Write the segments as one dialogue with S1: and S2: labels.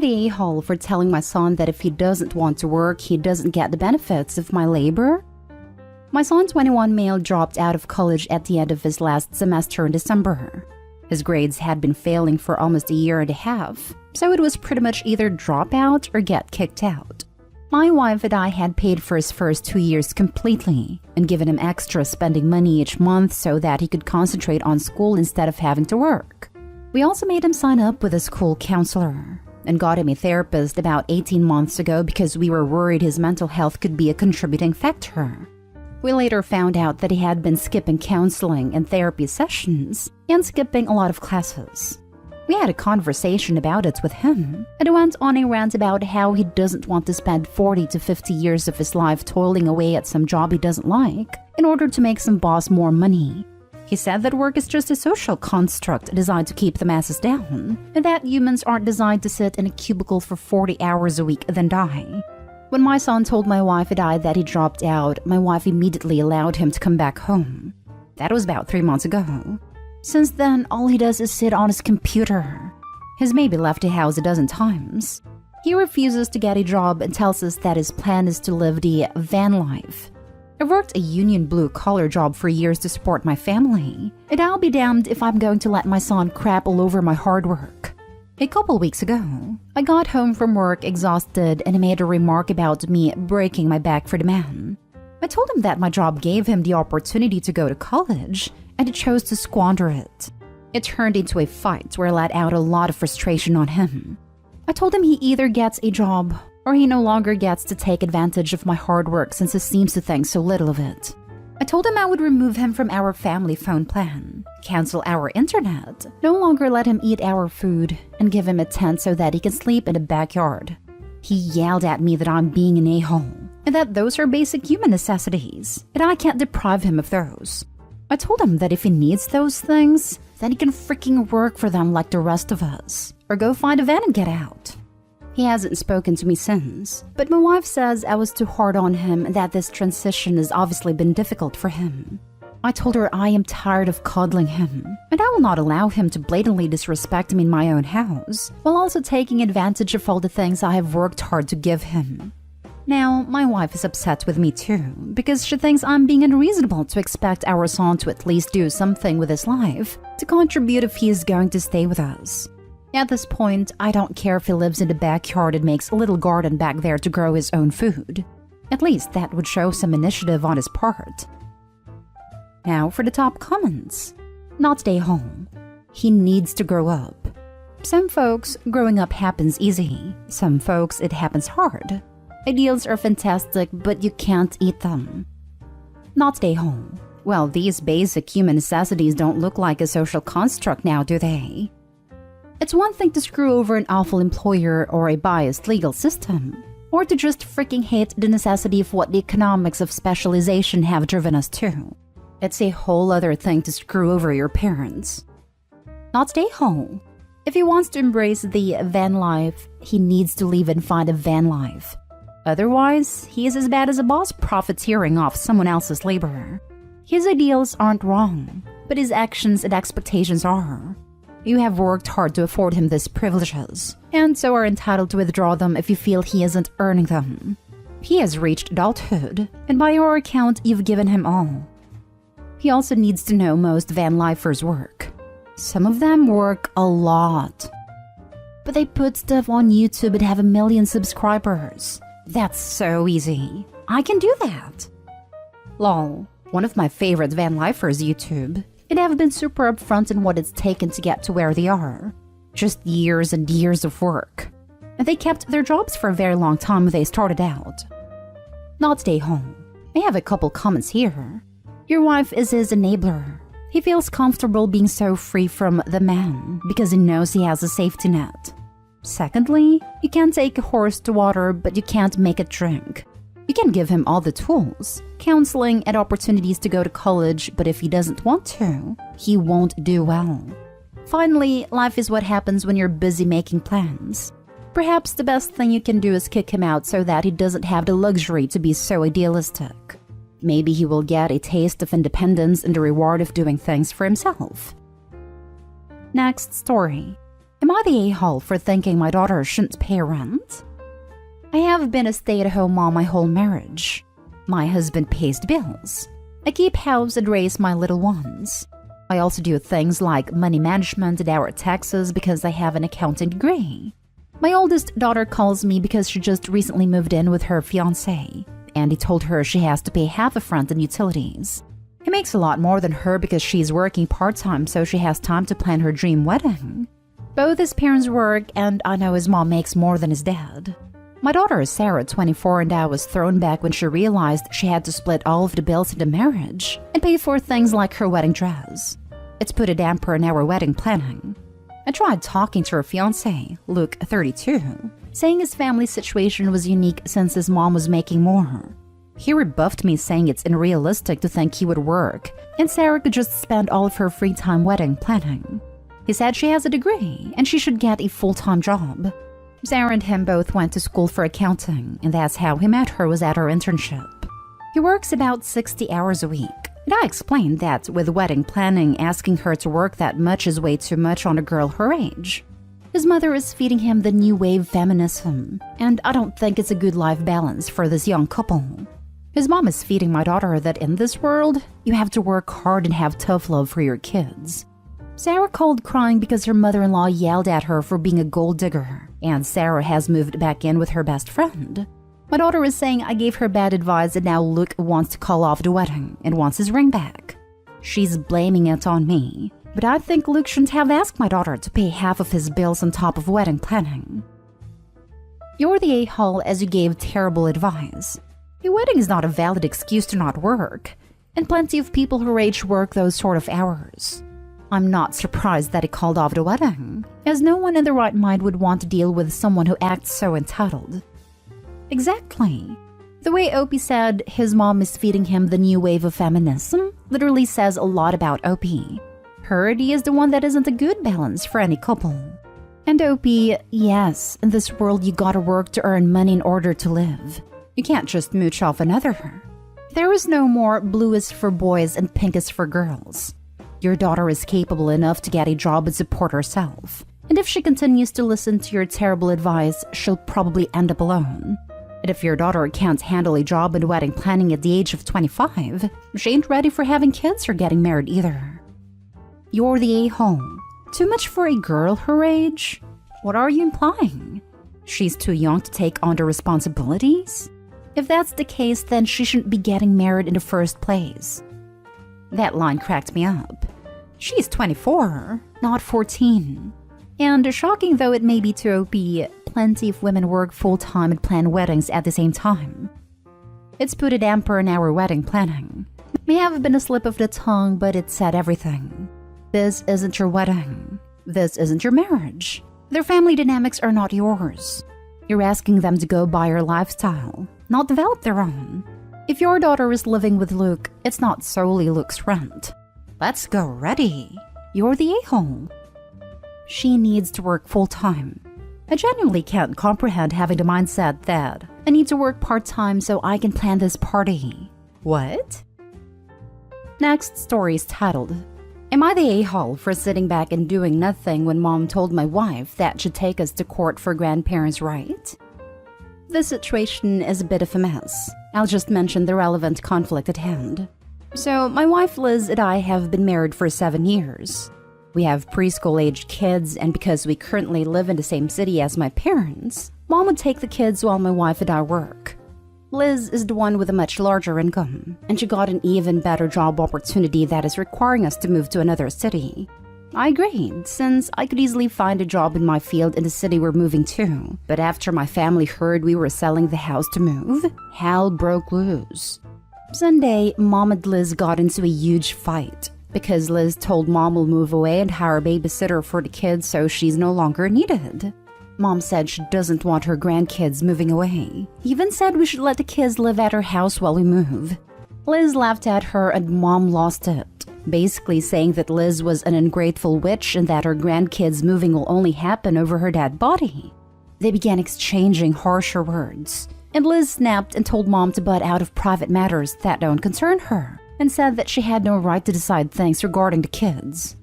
S1: the a-hole for telling my son that if he doesn't want to work, he doesn't get the benefits of my labor? My son, 21 male, dropped out of college at the end of his last semester in December. His grades had been failing for almost a year and a half, so it was pretty much either drop out or get kicked out. My wife and I had paid for his first 2 years completely and given him extra spending money each month so that he could concentrate on school instead of having to work. We also made him sign up with a school counselor and got him a therapist about 18 months ago because we were worried his mental health could be a contributing factor. We later found out that he had been skipping counseling and therapy sessions and skipping a lot of classes. We had a conversation about it with him, and he went on a rant about how he doesn't want to spend 40 to 50 years of his life toiling away at some job he doesn't like in order to make some boss more money. He said that work is just a social construct designed to keep the masses down, and that humans aren't designed to sit in a cubicle for 40 hours a week then die. When my son told my wife and I that he dropped out, my wife immediately allowed him to come back home. That was about 3 months ago. Since then, all he does is sit on his computer. He's maybe left the house a dozen times. He refuses to get a job and tells us that his plan is to live the van life. I worked a union blue-collar job for years to support my family, and I'll be damned if I'm going to let my son crap all over my hard work. A couple weeks ago, I got home from work exhausted and he made a remark about me breaking my back for the man. I told him that my job gave him the opportunity to go to college, and he chose to squander it. It turned into a fight where I let out a lot of frustration on him. I told him he either gets a job or he no longer gets to take advantage of my hard work since he seems to think so little of it. I told him I would remove him from our family phone plan, cancel our internet, no longer let him eat our food, and give him a tent so that he can sleep in the backyard. He yelled at me that I'm being an a-hole, and that those are basic human necessities, and I can't deprive him of those. I told him that if he needs those things, then he can freaking work for them like the rest of us, or go find a van and get out. He hasn't spoken to me since, but my wife says I was too hard on him and that this transition has obviously been difficult for him. I told her I am tired of coddling him, and I will not allow him to blatantly disrespect me in my own house, while also taking advantage of all the things I have worked hard to give him. Now, my wife is upset with me too, because she thinks I'm being unreasonable to expect our son to at least do something with his life to contribute if he is going to stay with us. At this point, I don't care if he lives in the backyard and makes a little garden back there to grow his own food. At least that would show some initiative on his part. Now for the top comments. Not stay home. He needs to grow up. Some folks, growing up happens easy. Some folks, it happens hard. Ideals are fantastic, but you can't eat them. Not stay home. Well, these basic human necessities don't look like a social construct now, do they? It's one thing to screw over an awful employer or a biased legal system, or to just freaking hate the necessity of what the economics of specialization have driven us to. It's a whole other thing to screw over your parents. Not stay home. If he wants to embrace the van life, he needs to leave and find a van life. Otherwise, he is as bad as a boss profiteering off someone else's labor. His ideals aren't wrong, but his actions and expectations are. You have worked hard to afford him these privileges, and so are entitled to withdraw them if you feel he isn't earning them. He has reached adulthood, and by your account, you've given him all. He also needs to know most van lifers work. Some of them work a lot. But they put stuff on YouTube and have 1 million subscribers. That's so easy. I can do that. Lol, one of my favorite van lifers YouTube. They have been super upfront in what it's taken to get to where they are. Just years and years of work. And they kept their jobs for a very long time when they started out. Not stay home. I have a couple comments here. Your wife is his enabler. He feels comfortable being so free from the man because he knows he has a safety net. Secondly, you can take a horse to water, but you can't make it drink. You can give him all the tools, counseling, and opportunities to go to college, but if he doesn't want to, he won't do well. Finally, life is what happens when you're busy making plans. Perhaps the best thing you can do is kick him out so that he doesn't have the luxury to be so idealistic. Maybe he will get a taste of independence and the reward of doing things for himself. Next story. Am I the a-hole for thinking my daughter shouldn't pay rent? I have been a stay-at-home mom my whole marriage. My husband pays the bills. I keep house and raise my little ones. I also do things like money management and our taxes because I have an accounting degree. My oldest daughter calls me because she just recently moved in with her fiancé, and he told her she has to pay half of rent and utilities. He makes a lot more than her because she's working part-time, so she has time to plan her dream wedding. Both his parents work, and I know his mom makes more than his dad. My daughter is Sarah, 24, and I was thrown back when she realized she had to split all of the bills in the marriage and pay for things like her wedding dress. It's put a damper on our wedding planning. I tried talking to her fiancé, Luke, 32, saying his family situation was unique since his mom was making more. He rebuffed me, saying it's unrealistic to think he would work, and Sarah could just spend all of her free time wedding planning. He said she has a degree, and she should get a full-time job. Sarah and him both went to school for accounting, and that's how he met her, was at her internship. He works about 60 hours a week. And I explained that with wedding planning, asking her to work that much is way too much on a girl her age. His mother is feeding him the new wave feminism, and I don't think it's a good life balance for this young couple. His mom is feeding my daughter that in this world, you have to work hard and have tough love for your kids. Sarah called crying because her mother-in-law yelled at her for being a gold digger, and Sarah has moved back in with her best friend. My daughter is saying I gave her bad advice and now Luke wants to call off the wedding and wants his ring back. She's blaming it on me, but I think Luke shouldn't have asked my daughter to pay half of his bills on top of wedding planning. You're the a-hole as you gave terrible advice. Your wedding is not a valid excuse to not work, and plenty of people her age work those sort of hours. I'm not surprised that he called off the wedding, as no one in their right mind would want to deal with someone who acts so entitled. Exactly. The way Opie said his mom is feeding him the new wave of feminism literally says a lot about Opie. Her idea is the one that isn't a good balance for any couple. And Opie, yes, in this world you gotta work to earn money in order to live. You can't just mooch off another. There is no more blue is for boys and pink is for girls. Your daughter is capable enough to get a job and support herself. And if she continues to listen to your terrible advice, she'll probably end up alone. And if your daughter can't handle a job and wedding planning at the age of 25, she ain't ready for having kids or getting married either. You're the a-hole. Too much for a girl her age? What are you implying? She's too young to take on the responsibilities? If that's the case, then she shouldn't be getting married in the first place. That line cracked me up. She's 24, not 14. And shocking though it may be to Opie, plenty of women work full-time and plan weddings at the same time. It's put a damper on our wedding planning. May have been a slip of the tongue, but it said everything. This isn't your wedding. This isn't your marriage. Their family dynamics are not yours. You're asking them to go by your lifestyle, not develop their own. If your daughter is living with Luke, it's not solely Luke's rent. Let's go ready. You're the a-hole. She needs to work full-time. I genuinely can't comprehend having the mindset that I need to work part-time so I can plan this party. What? Next story is titled, Am I the a-hole for sitting back and doing nothing when mom told my wife that she'd take us to court for grandparents' right? This situation is a bit of a mess. I'll just mention the relevant conflict at hand. So, my wife Liz and I have been married for 7 years. We have preschool-aged kids, and because we currently live in the same city as my parents, mom would take the kids while my wife and I work. Liz is the one with a much larger income, and she got an even better job opportunity that is requiring us to move to another city. I agreed, since I could easily find a job in my field in the city we're moving to. But after my family heard we were selling the house to move, hell broke loose. Sunday, Mom and Liz got into a huge fight because Liz told Mom we'll move away and hire a babysitter for the kids so she's no longer needed. Mom said she doesn't want her grandkids moving away. Even said we should let the kids live at her house while we move. Liz laughed at her and Mom lost it, basically saying that Liz was an ungrateful witch and that her grandkids moving will only happen over her dead body. They began exchanging harsher words, and Liz snapped and told Mom to butt out of private matters that don't concern her, and said that she had no right to decide things regarding the kids.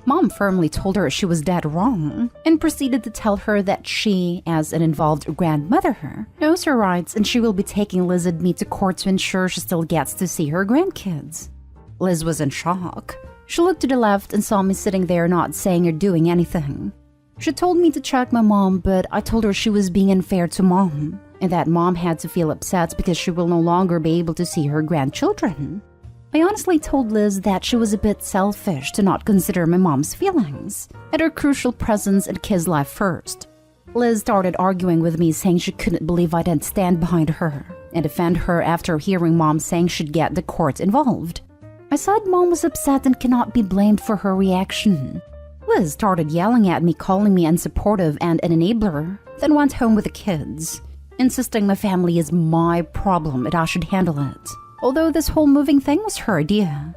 S1: Mom firmly told her she was dead wrong and proceeded to tell her that she, as an involved grandmother, knows her rights and she will be taking Liz and me to court to ensure she still gets to see her grandkids. Liz was in shock. She looked to the left and saw me sitting there not saying or doing anything. She told me to check my mom, but I told her she was being unfair to Mom and that Mom had to feel upset because she will no longer be able to see her grandchildren. I honestly told Liz that she was a bit selfish to not consider my mom's feelings and her crucial presence in kids' life first. Liz started arguing with me, saying she couldn't believe I didn't stand behind her and defend her after hearing Mom saying she'd get the court involved. I said Mom was upset and cannot be blamed for her reaction. Liz started yelling at me, calling me unsupportive and an enabler, then went home with the kids, insisting my family is my problem and I should handle it. Although this whole moving thing was her idea.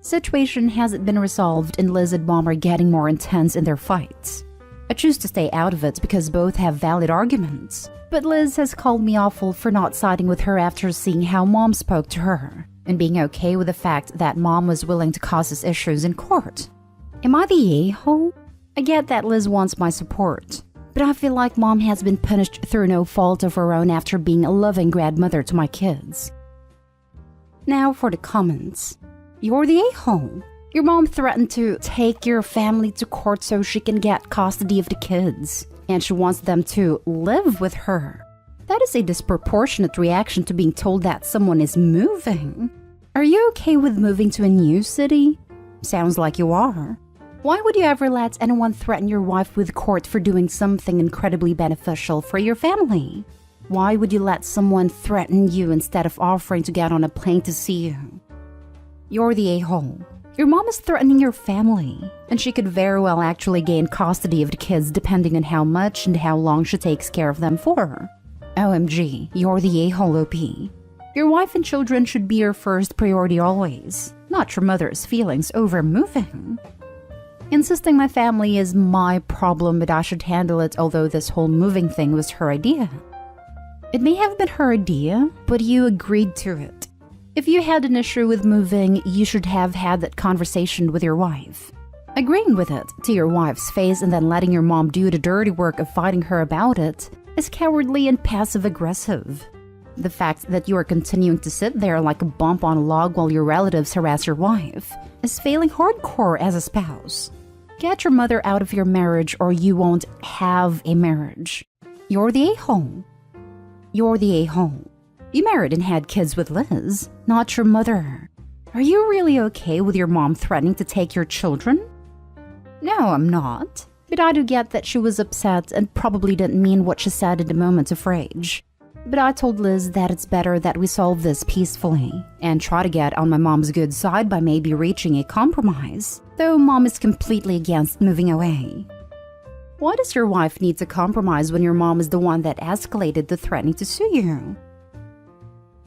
S1: Situation hasn't been resolved and Liz and Mom are getting more intense in their fights. I choose to stay out of it because both have valid arguments. But Liz has called me awful for not siding with her after seeing how Mom spoke to her and being okay with the fact that Mom was willing to cause us issues in court. Am I the a-hole? I get that Liz wants my support, but I feel like Mom has been punished through no fault of her own after being a loving grandmother to my kids. Now for the comments. You're the a-hole. Your mom threatened to take your family to court so she can get custody of the kids, and she wants them to live with her. That is a disproportionate reaction to being told that someone is moving. Are you okay with moving to a new city? Sounds like you are. Why would you ever let anyone threaten your wife with court for doing something incredibly beneficial for your family? Why would you let someone threaten you instead of offering to get on a plane to see you? You're the a-hole. Your mom is threatening your family, and she could very well actually gain custody of the kids depending on how much and how long she takes care of them for. OMG, you're the a-hole OP. Your wife and children should be your first priority always, not your mother's feelings over moving. Insisting my family is my problem but I should handle it, although this whole moving thing was her idea. It may have been her idea, but you agreed to it. If you had an issue with moving, you should have had that conversation with your wife. Agreeing with it to your wife's face and then letting your mom do the dirty work of fighting her about it is cowardly and passive-aggressive. The fact that you are continuing to sit there like a bump on a log while your relatives harass your wife is failing hardcore as a spouse. Get your mother out of your marriage or you won't have a marriage. You're the a-hole. You're the a-hole. You married and had kids with Liz, not your mother. Are you really okay with your mom threatening to take your children? No, I'm not. But I do get that she was upset and probably didn't mean what she said in the moment of rage. But I told Liz that it's better that we solve this peacefully and try to get on my mom's good side by maybe reaching a compromise, though Mom is completely against moving away. Why does your wife need to compromise when your mom is the one that escalated the threatening to sue you?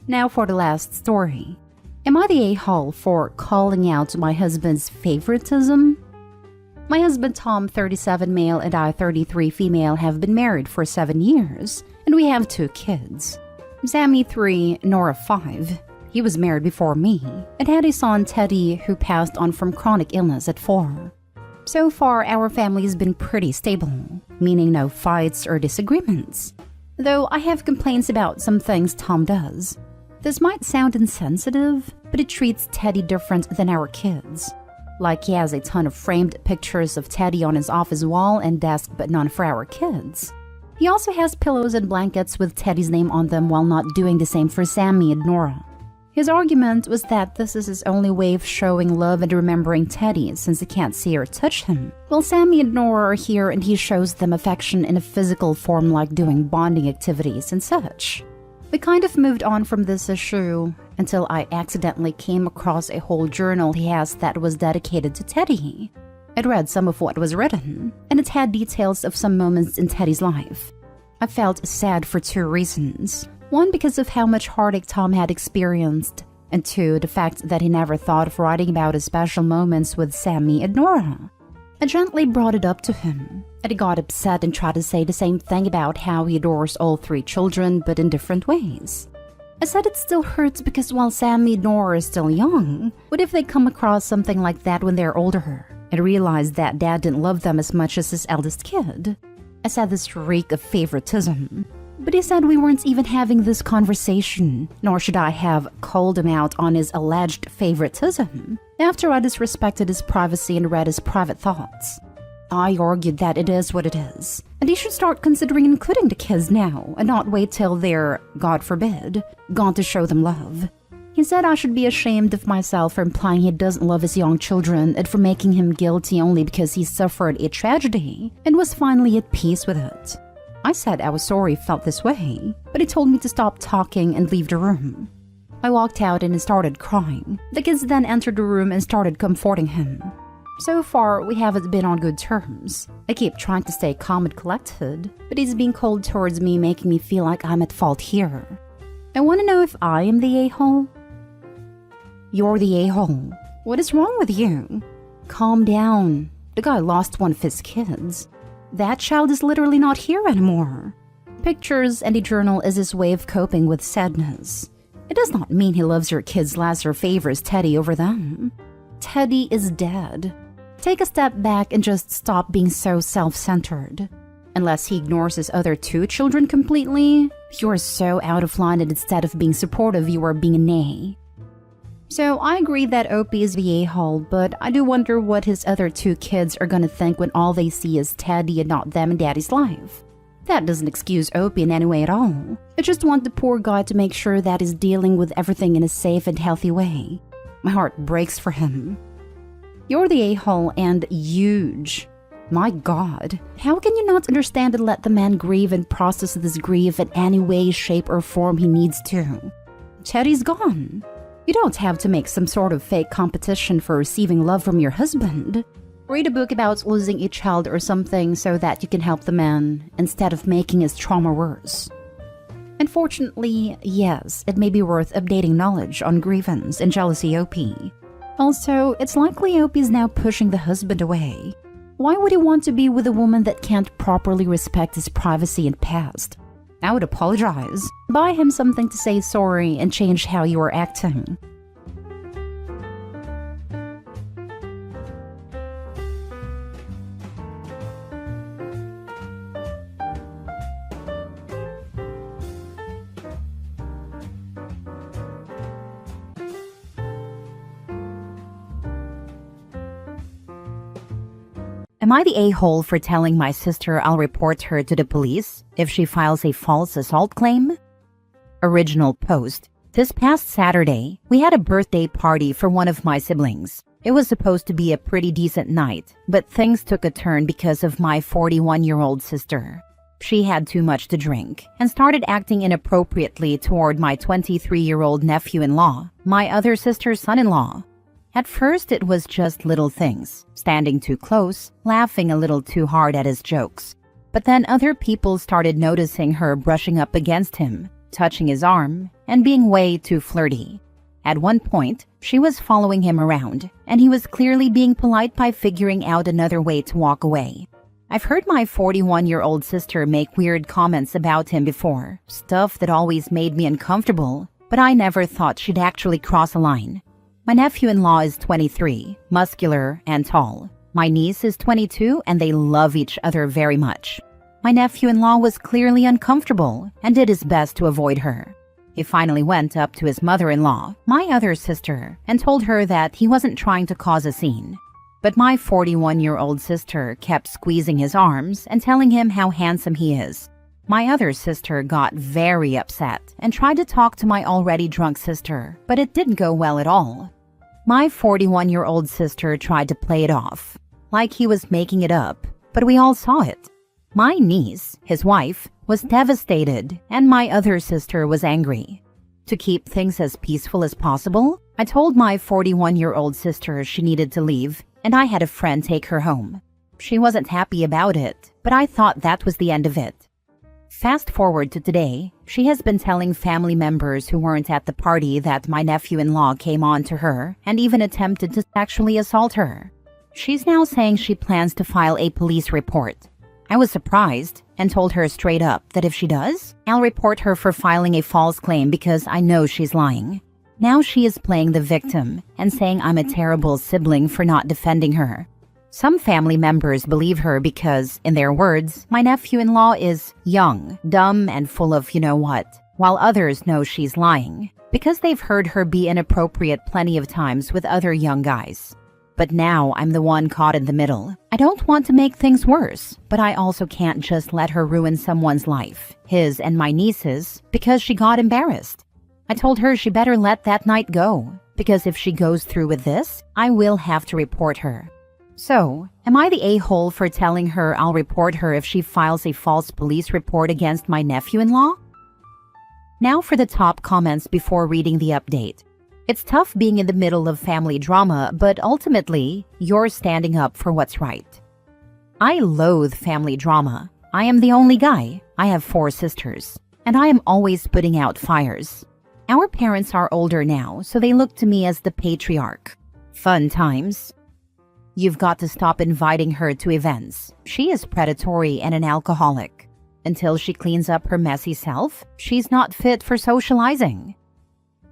S1: Now for the last story. Am I the a-hole for calling out my husband's favoritism? My husband Tom, 37 male, and I, 33 female, have been married for 7 years, and we have 2 kids. Sammy 3, Nora 5. He was married before me, and had a son, Teddy, who passed on from chronic illness at 4. So far, our family has been pretty stable, meaning no fights or disagreements. Though I have complaints about some things Tom does. This might sound insensitive, but it treats Teddy different than our kids. Like he has a ton of framed pictures of Teddy on his office wall and desk, but none for our kids. He also has pillows and blankets with Teddy's name on them while not doing the same for Sammy and Nora. His argument was that this is his only way of showing love and remembering Teddy since he can't see or touch him. While Sammy and Nora are here and he shows them affection in a physical form like doing bonding activities and such. We kind of moved on from this issue until I accidentally came across a whole journal he has that was dedicated to Teddy. I'd read some of what was written, and it had details of some moments in Teddy's life. I felt sad for 2 reasons. 1, because of how much heartache Tom had experienced, and 2, the fact that he never thought of writing about his special moments with Sammy and Nora. I gently brought it up to him, and he got upset and tried to say the same thing about how he adores all 3 children, but in different ways. I said it still hurts because while Sammy and Nora are still young, what if they come across something like that when they're older and realize that dad didn't love them as much as his eldest kid? I said this reek of favoritism. But he said we weren't even having this conversation, nor should I have called him out on his alleged favoritism after I disrespected his privacy and read his private thoughts. I argued that it is what it is, and he should start considering including the kids now and not wait till they're, God forbid, gone to show them love. He said I should be ashamed of myself for implying he doesn't love his young children and for making him guilty only because he suffered a tragedy and was finally at peace with it. I said I was sorry he felt this way, but he told me to stop talking and leave the room. I walked out and he started crying. The kids then entered the room and started comforting him. So far, we haven't been on good terms. I keep trying to stay calm and collected, but he's being cold towards me, making me feel like I'm at fault here. I want to know if I am the a-hole. You're the a-hole. What is wrong with you? Calm down. The guy lost one of his kids. That child is literally not here anymore. Pictures and a journal is his way of coping with sadness. It does not mean he loves your kids less or favors Teddy over them. Teddy is dead. Take a step back and just stop being so self-centered. Unless he ignores his other two children completely, you are so out of line that instead of being supportive, you are being a nay. So I agree that Opie is the a-hole, but I do wonder what his other two kids are gonna think when all they see is Teddy and not them in Daddy's life. That doesn't excuse Opie in any way at all. I just want the poor guy to make sure that he's dealing with everything in a safe and healthy way. My heart breaks for him. You're the a-hole and huge. My God, how can you not understand and let the man grieve and process this grief in any way, shape, or form he needs to? Teddy's gone. You don't have to make some sort of fake competition for receiving love from your husband. Read a book about losing a child or something so that you can help the man instead of making his trauma worse. Unfortunately, yes, it may be worth updating knowledge on grievance and jealousy OP. Also, it's likely OP is now pushing the husband away. Why would he want to be with a woman that can't properly respect his privacy and past? I would apologize, buy him something to say sorry, and change how you are acting. Am I the a-hole for telling my sister I'll report her to the police if she files a false assault claim? Original post. This past Saturday, we had a birthday party for one of my siblings. It was supposed to be a pretty decent night, but things took a turn because of my 41-year-old sister. She had too much to drink and started acting inappropriately toward my 23-year-old nephew-in-law, my other sister's son-in-law. At first, it was just little things, standing too close, laughing a little too hard at his jokes. But then other people started noticing her brushing up against him, touching his arm, and being way too flirty. At one point, she was following him around, and he was clearly being polite by figuring out another way to walk away. I've heard my 41-year-old sister make weird comments about him before, stuff that always made me uncomfortable, but I never thought she'd actually cross a line. My nephew-in-law is 23, muscular and tall. My niece is 22 and they love each other very much. My nephew-in-law was clearly uncomfortable and did his best to avoid her. He finally went up to his mother-in-law, my other sister, and told her that he wasn't trying to cause a scene. But my 41-year-old sister kept squeezing his arms and telling him how handsome he is. My other sister got very upset and tried to talk to my already drunk sister, but it didn't go well at all. My 41-year-old sister tried to play it off, like he was making it up, but we all saw it. My niece, his wife, was devastated, and my other sister was angry. To keep things as peaceful as possible, I told my 41-year-old sister she needed to leave, and I had a friend take her home. She wasn't happy about it, but I thought that was the end of it. Fast forward to today, she has been telling family members who weren't at the party that my nephew-in-law came on to her and even attempted to sexually assault her. She's now saying she plans to file a police report. I was surprised and told her straight up that if she does, I'll report her for filing a false claim because I know she's lying. Now she is playing the victim and saying I'm a terrible sibling for not defending her. Some family members believe her because, in their words, my nephew-in-law is young, dumb, and full of you-know-what, while others know she's lying because they've heard her be inappropriate plenty of times with other young guys. But now I'm the one caught in the middle. I don't want to make things worse, but I also can't just let her ruin someone's life, his and my niece's, because she got embarrassed. I told her she better let that night go, because if she goes through with this, I will have to report her. So, am I the a-hole for telling her I'll report her if she files a false police report against my nephew-in-law? Now for the top comments before reading the update. It's tough being in the middle of family drama, but ultimately, you're standing up for what's right. I loathe family drama. I am the only guy. I have 4 sisters, and I am always putting out fires. Our parents are older now, so they look to me as the patriarch. Fun times. You've got to stop inviting her to events. She is predatory and an alcoholic. Until she cleans up her messy self, she's not fit for socializing.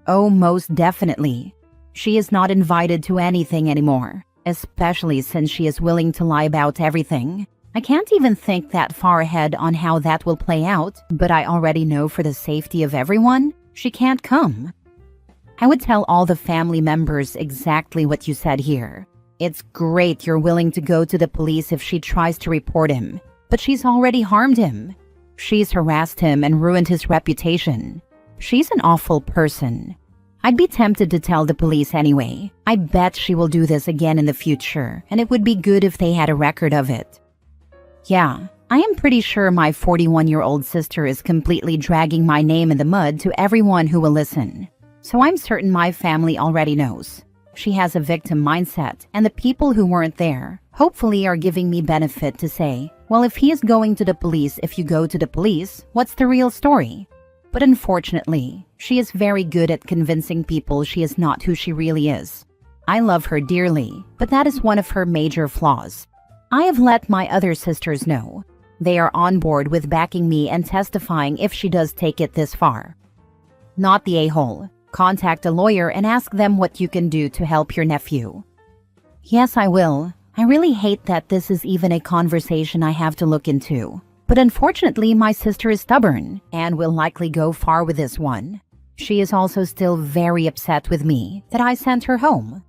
S1: Oh, most definitely. She is not invited to anything anymore, especially since she is willing to lie about everything. I can't even think that far ahead on how that will play out, but I already know for the safety of everyone, she can't come. I would tell all the family members exactly what you said here. It's great you're willing to go to the police if she tries to report him, but she's already harmed him. She's harassed him and ruined his reputation. She's an awful person. I'd be tempted to tell the police anyway. I bet she will do this again in the future, and it would be good if they had a record of it. Yeah, I am pretty sure my 41-year-old sister is completely dragging my name in the mud to everyone who will listen. So I'm certain my family already knows. She has a victim mindset, and the people who weren't there hopefully are giving me benefit to say, well, if he is going to the police, if you go to the police, what's the real story? But unfortunately, she is very good at convincing people she is not who she really is. I love her dearly, but that is one of her major flaws. I have let my other sisters know. They are on board with backing me and testifying if she does take it this far. Not the a-hole. Contact a lawyer and ask them what you can do to help your nephew. Yes, I will. I really hate that this is even a conversation I have to look into. But unfortunately, my sister is stubborn and will likely go far with this one. She is also still very upset with me that I sent her home.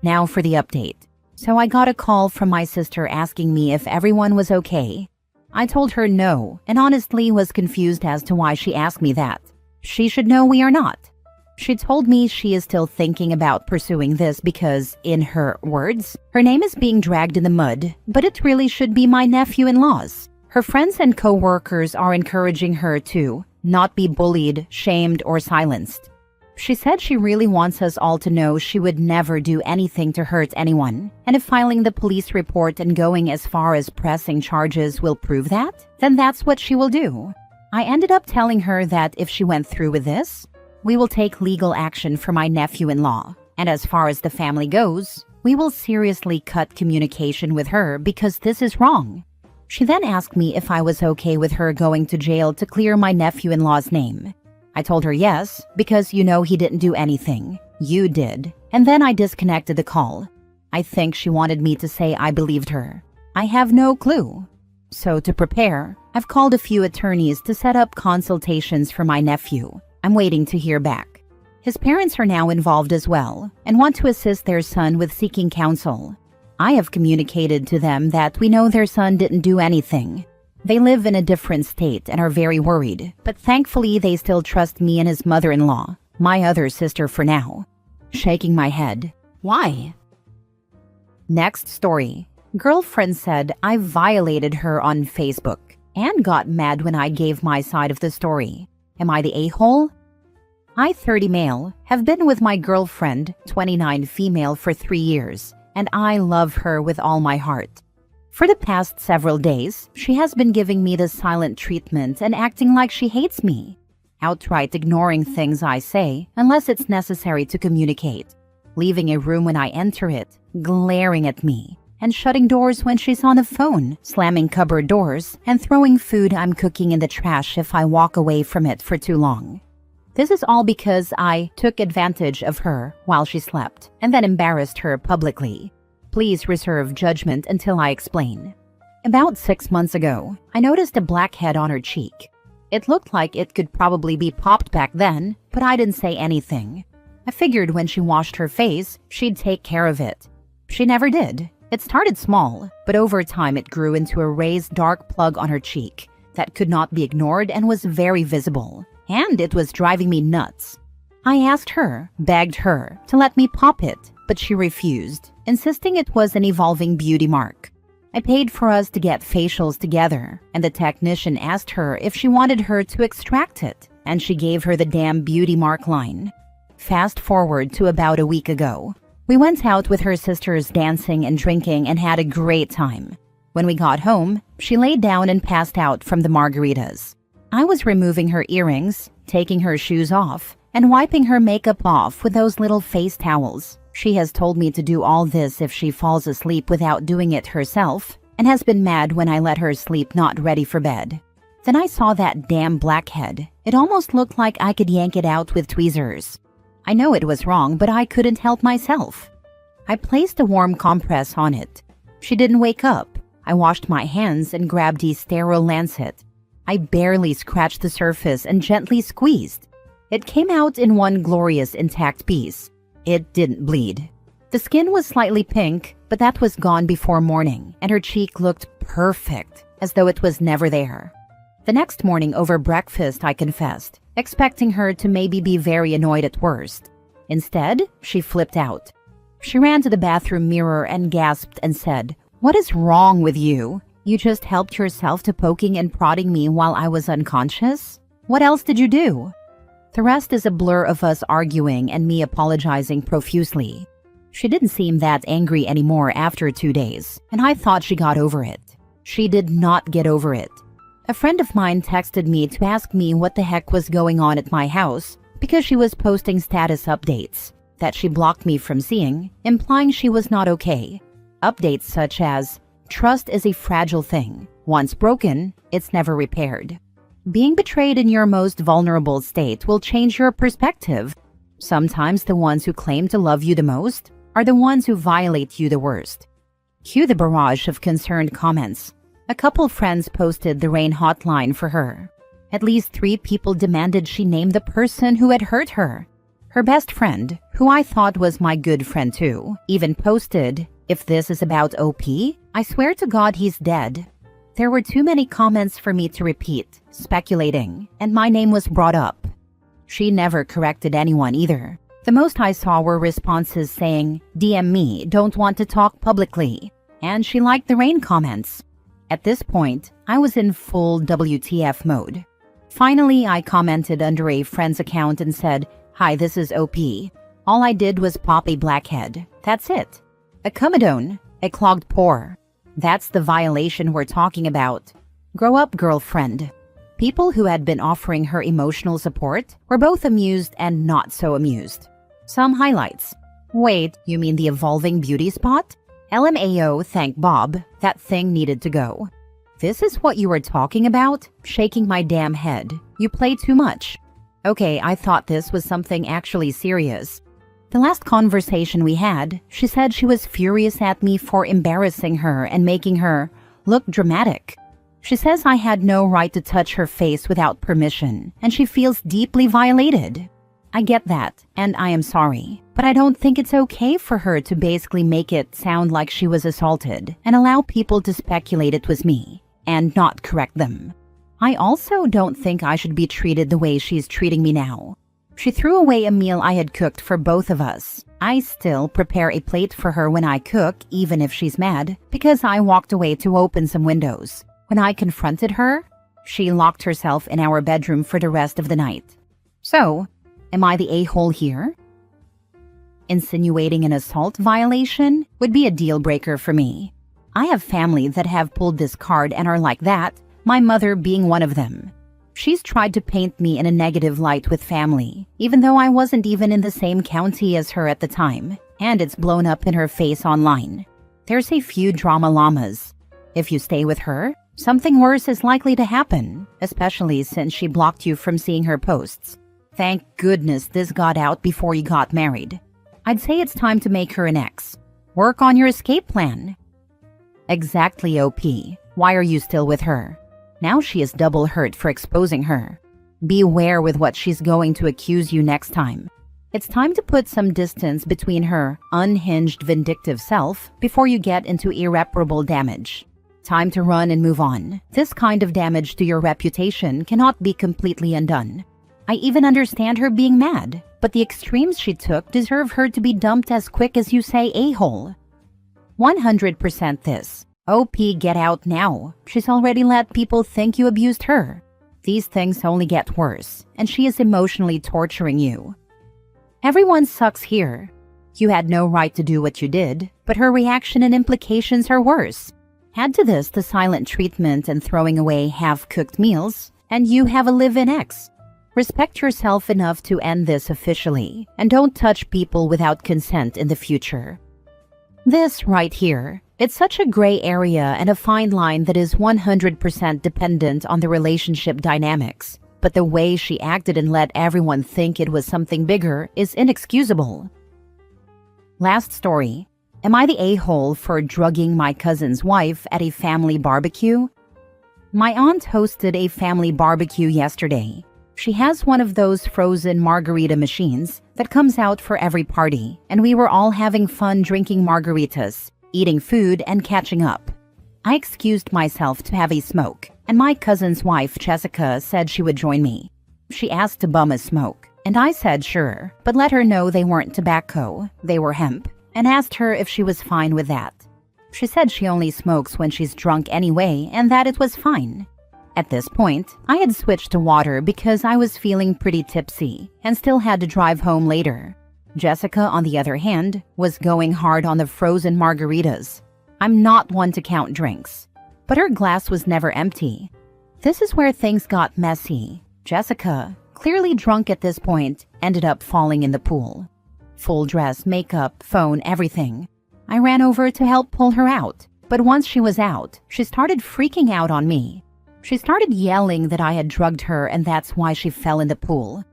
S1: Now for the update. So I got a call from my sister asking me if everyone was okay. I told her no, and honestly was confused as to why she asked me that. She should know we are not. She told me she is still thinking about pursuing this because, in her words, her name is being dragged in the mud, but it really should be my nephew-in-law's. Her friends and co-workers are encouraging her to not be bullied, shamed, or silenced. She said she really wants us all to know she would never do anything to hurt anyone, and if filing the police report and going as far as pressing charges will prove that, then that's what she will do. I ended up telling her that if she went through with this, we will take legal action for my nephew-in-law, and as far as the family goes, we will seriously cut communication with her because this is wrong. She then asked me if I was okay with her going to jail to clear my nephew-in-law's name. I told her yes, because you know he didn't do anything. You did. And then I disconnected the call. I think she wanted me to say I believed her. I have no clue. So to prepare, I've called a few attorneys to set up consultations for my nephew. I'm waiting to hear back. His parents are now involved as well and want to assist their son with seeking counsel. I have communicated to them that we know their son didn't do anything. They live in a different state and are very worried, but thankfully they still trust me and his mother-in-law, my other sister for now. Shaking my head. Why? Next story. Girlfriend said I violated her on Facebook and got mad when I gave my side of the story. Am I the a-hole? I, 30 male, have been with my girlfriend, 29 female, for 3 years, and I love her with all my heart. For the past several days, she has been giving me the silent treatment and acting like she hates me, outright ignoring things I say unless it's necessary to communicate, leaving a room when I enter it, glaring at me, and shutting doors when she's on the phone, slamming cupboard doors, and throwing food I'm cooking in the trash if I walk away from it for too long. This is all because I took advantage of her while she slept and then embarrassed her publicly. Please reserve judgment until I explain. About 6 months ago, I noticed a blackhead on her cheek. It looked like it could probably be popped back then, but I didn't say anything. I figured when she washed her face, she'd take care of it. She never did. It started small, but over time it grew into a raised dark plug on her cheek that could not be ignored and was very visible. And it was driving me nuts. I asked her, begged her, to let me pop it, but she refused, insisting it was an evolving beauty mark. I paid for us to get facials together, and the technician asked her if she wanted her to extract it, and she gave her the damn beauty mark line. Fast forward to about a week ago. We went out with her sisters dancing and drinking and had a great time. When we got home, she laid down and passed out from the margaritas. I was removing her earrings, taking her shoes off, and wiping her makeup off with those little face towels. She has told me to do all this if she falls asleep without doing it herself, and has been mad when I let her sleep not ready for bed. Then I saw that damn blackhead. It almost looked like I could yank it out with tweezers. I know it was wrong, but I couldn't help myself. I placed a warm compress on it. She didn't wake up. I washed my hands and grabbed the sterile lancet. I barely scratched the surface and gently squeezed. It came out in one glorious intact piece. It didn't bleed. The skin was slightly pink, but that was gone before morning, and her cheek looked perfect, as though it was never there. The next morning over breakfast, I confessed, expecting her to maybe be very annoyed at worst. Instead, she flipped out. She ran to the bathroom mirror and gasped and said, "What is wrong with you? You just helped yourself to poking and prodding me while I was unconscious? What else did you do?" The rest is a blur of us arguing and me apologizing profusely. She didn't seem that angry anymore after 2 days, and I thought she got over it. She did not get over it. A friend of mine texted me to ask me what the heck was going on at my house because she was posting status updates that she blocked me from seeing, implying she was not okay. Updates such as, "Trust is a fragile thing. Once broken, it's never repaired. Being betrayed in your most vulnerable state will change your perspective. Sometimes the ones who claim to love you the most are the ones who violate you the worst." Cue the barrage of concerned comments. A couple friends posted the rain hotline for her. At least 3 people demanded she name the person who had hurt her. Her best friend, who I thought was my good friend too, even posted, "If this is about OP, I swear to God he's dead." There were too many comments for me to repeat, speculating, and my name was brought up. She never corrected anyone either. The most I saw were responses saying, "DM me, don't want to talk publicly," and she liked the rain comments. At this point, I was in full WTF mode. Finally, I commented under a friend's account and said, "Hi, this is OP. All I did was pop a blackhead. That's it. A comedone, a clogged pore. That's the violation we're talking about. Grow up, girlfriend." People who had been offering her emotional support were both amused and not so amused. Some highlights. "Wait, you mean the evolving beauty spot? LMAO, thank Bob. That thing needed to go." "This is what you were talking about?" Shaking my damn head. "You play too much." Okay, I thought this was something actually serious. The last conversation we had, she said she was furious at me for embarrassing her and making her look dramatic. She says I had no right to touch her face without permission, and she feels deeply violated. I get that, and I am sorry, but I don't think it's okay for her to basically make it sound like she was assaulted and allow people to speculate it was me, and not correct them. I also don't think I should be treated the way she's treating me now. She threw away a meal I had cooked for both of us. I still prepare a plate for her when I cook, even if she's mad, because I walked away to open some windows. When I confronted her, she locked herself in our bedroom for the rest of the night. So, am I the a-hole here? Insinuating an assault violation would be a deal breaker for me. I have family that have pulled this card and are like that, my mother being one of them. She's tried to paint me in a negative light with family, even though I wasn't even in the same county as her at the time, and it's blown up in her face online. There's a few drama llamas. If you stay with her, something worse is likely to happen, especially since she blocked you from seeing her posts. Thank goodness this got out before you got married. I'd say it's time to make her an ex. Work on your escape plan. Exactly, OP. Why are you still with her? Now she is double hurt for exposing her. Beware with what she's going to accuse you next time. It's time to put some distance between her unhinged, vindictive self before you get into irreparable damage. Time to run and move on. This kind of damage to your reputation cannot be completely undone. I even understand her being mad, but the extremes she took deserve her to be dumped as quick as you say a-hole. 100% this. OP, get out now. She's already let people think you abused her. These things only get worse, and she is emotionally torturing you. Everyone sucks here. You had no right to do what you did, but her reaction and implications are worse. Add to this the silent treatment and throwing away half-cooked meals, and you have a live-in ex. Respect yourself enough to end this officially, and don't touch people without consent in the future. This right here, it's such a gray area and a fine line that is 100% dependent on the relationship dynamics, but the way she acted and let everyone think it was something bigger is inexcusable. Last story. Am I the a-hole for drugging my cousin's wife at a family barbecue? My aunt hosted a family barbecue yesterday. She has one of those frozen margarita machines that comes out for every party, and we were all having fun drinking margaritas, eating food, and catching up. I excused myself to have a smoke, and my cousin's wife, Jessica, said she would join me. She asked to bum a smoke, and I said sure, but let her know they weren't tobacco, they were hemp, and asked her if she was fine with that. She said she only smokes when she's drunk anyway, and that it was fine. At this point, I had switched to water because I was feeling pretty tipsy and still had to drive home later. Jessica, on the other hand, was going hard on the frozen margaritas. I'm not one to count drinks, but her glass was never empty. This is where things got messy. Jessica, clearly drunk at this point, ended up falling in the pool. Full dress, makeup, phone, everything. I ran over to help pull her out, but once she was out, she started freaking out on me. She started yelling that I had drugged her and that's why she fell in the pool.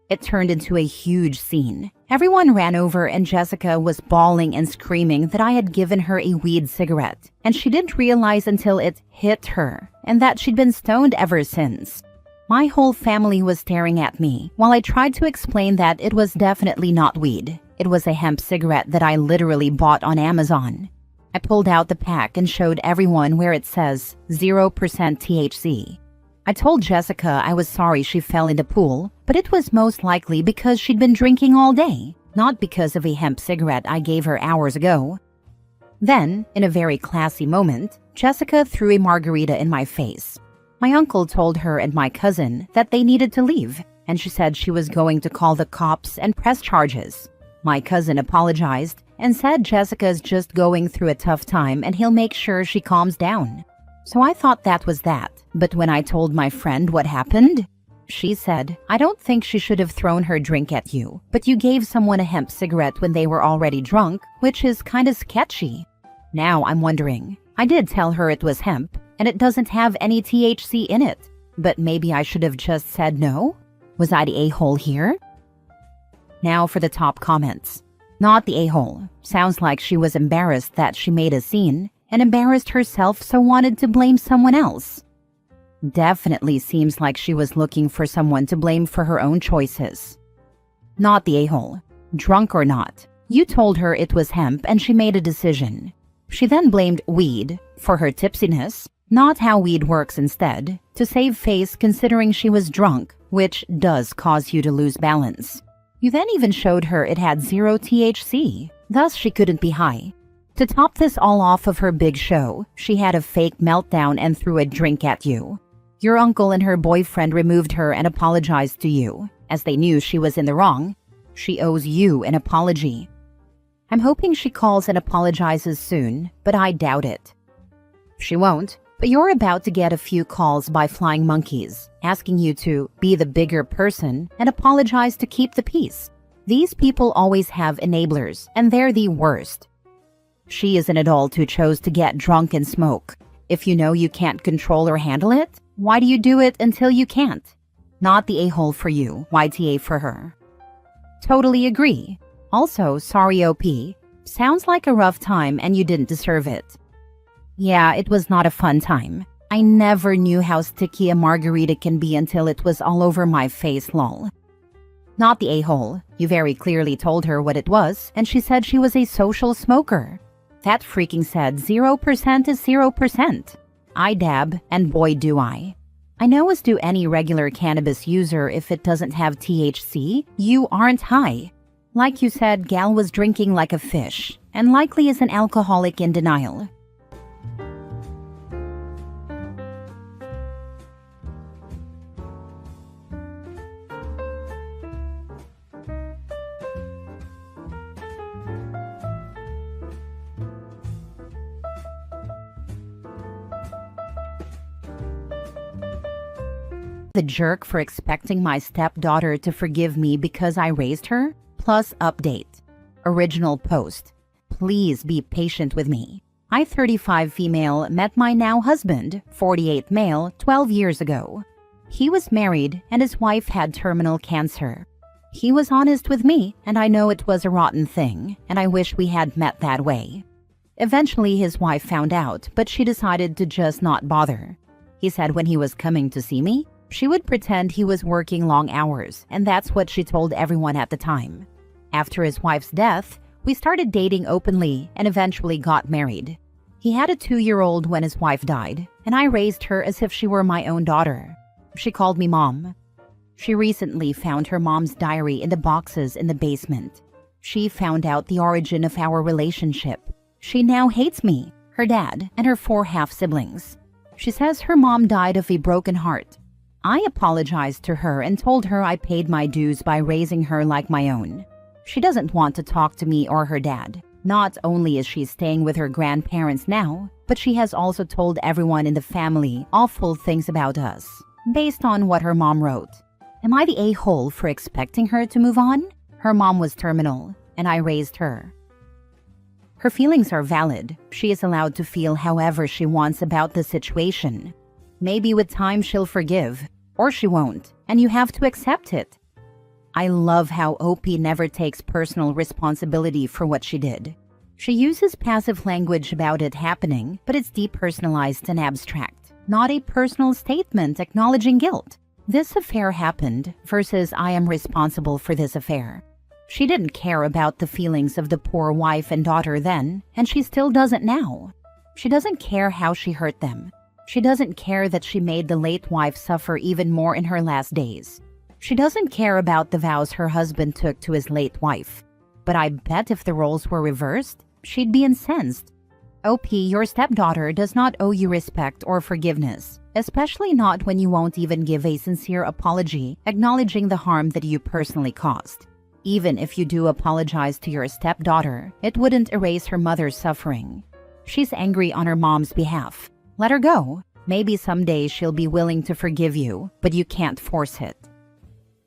S1: It turned into a huge scene. Everyone ran over and Jessica was bawling and screaming that I had given her a weed cigarette, and she didn't realize until it hit her, and that she'd been stoned ever since. My whole family was staring at me while I tried to explain that it was definitely not weed. It was a hemp cigarette that I literally bought on Amazon. I pulled out the pack and showed everyone where it says 0% THC. I told Jessica I was sorry she fell in the pool, but it was most likely because she'd been drinking all day, not because of a hemp cigarette I gave her hours ago. Then, in a very classy moment, Jessica threw a margarita in my face. My uncle told her and my cousin that they needed to leave, and she said she was going to call the cops and press charges. My cousin apologized and said Jessica's just going through a tough time and he'll make sure she calms down. So I thought that was that, but when I told my friend what happened, she said, I don't think she should have thrown her drink at you, but you gave someone a hemp cigarette when they were already drunk, which is kinda sketchy. Now I'm wondering, I did tell her it was hemp, and it doesn't have any THC in it, but maybe I should have just said no? Was I the a-hole here? Now for the top comments. Not the a-hole. Sounds like she was embarrassed that she made a scene, and embarrassed herself so wanted to blame someone else. Definitely seems like she was looking for someone to blame for her own choices. Not the a-hole. Drunk or not, you told her it was hemp and she made a decision. She then blamed weed for her tipsiness, not how weed works instead, to save face considering she was drunk, which does cause you to lose balance. You then even showed her it had 0 THC, thus she couldn't be high. To top this all off of her big show, she had a fake meltdown and threw a drink at you. Your uncle and her boyfriend removed her and apologized to you. As they knew she was in the wrong, she owes you an apology. I'm hoping she calls and apologizes soon, but I doubt it. She won't, but you're about to get a few calls by flying monkeys, asking you to be the bigger person and apologize to keep the peace. These people always have enablers, and they're the worst. She is an adult who chose to get drunk and smoke. If you know you can't control or handle it, why do you do it until you can't? Not the a-hole for you, YTA for her. Totally agree. Also, sorry OP. Sounds like a rough time and you didn't deserve it. Yeah, it was not a fun time. I never knew how sticky a margarita can be until it was all over my face, lol. Not the a-hole. You very clearly told her what it was, and she said she was a social smoker. That freaking said 0% is 0%. I dab, and boy do I. I know as do any regular cannabis user, if it doesn't have THC, you aren't high. Like you said, gal was drinking like a fish, and likely is an alcoholic in denial. The jerk for expecting my stepdaughter to forgive me because I raised her? Plus update. Original post. Please be patient with me. I, 35 female, met my now husband, 48 male, 12 years ago. He was married and his wife had terminal cancer. He was honest with me, and I know it was a rotten thing, and I wish we had met that way. Eventually his wife found out, but she decided to just not bother. He said when he was coming to see me, she would pretend he was working long hours, and that's what she told everyone at the time. After his wife's death, we started dating openly and eventually got married. He had a 2-year-old when his wife died, and I raised her as if she were my own daughter. She called me mom. She recently found her mom's diary in the boxes in the basement. She found out the origin of our relationship. She now hates me, her dad, and her 4 half-siblings. She says her mom died of a broken heart. I apologized to her and told her I paid my dues by raising her like my own. She doesn't want to talk to me or her dad. Not only is she staying with her grandparents now, but she has also told everyone in the family awful things about us, based on what her mom wrote. Am I the a-hole for expecting her to move on? Her mom was terminal, and I raised her. Her feelings are valid. She is allowed to feel however she wants about the situation. Maybe with time she'll forgive, or she won't, and you have to accept it. I love how OP never takes personal responsibility for what she did. She uses passive language about it happening, but it's depersonalized and abstract, not a personal statement acknowledging guilt. This affair happened versus I am responsible for this affair. She didn't care about the feelings of the poor wife and daughter then, and she still doesn't now. She doesn't care how she hurt them. She doesn't care that she made the late wife suffer even more in her last days. She doesn't care about the vows her husband took to his late wife. But I bet if the roles were reversed, she'd be incensed. OP, your stepdaughter does not owe you respect or forgiveness, especially not when you won't even give a sincere apology acknowledging the harm that you personally caused. Even if you do apologize to your stepdaughter, it wouldn't erase her mother's suffering. She's angry on her mom's behalf. Let her go. Maybe someday she'll be willing to forgive you, but you can't force it.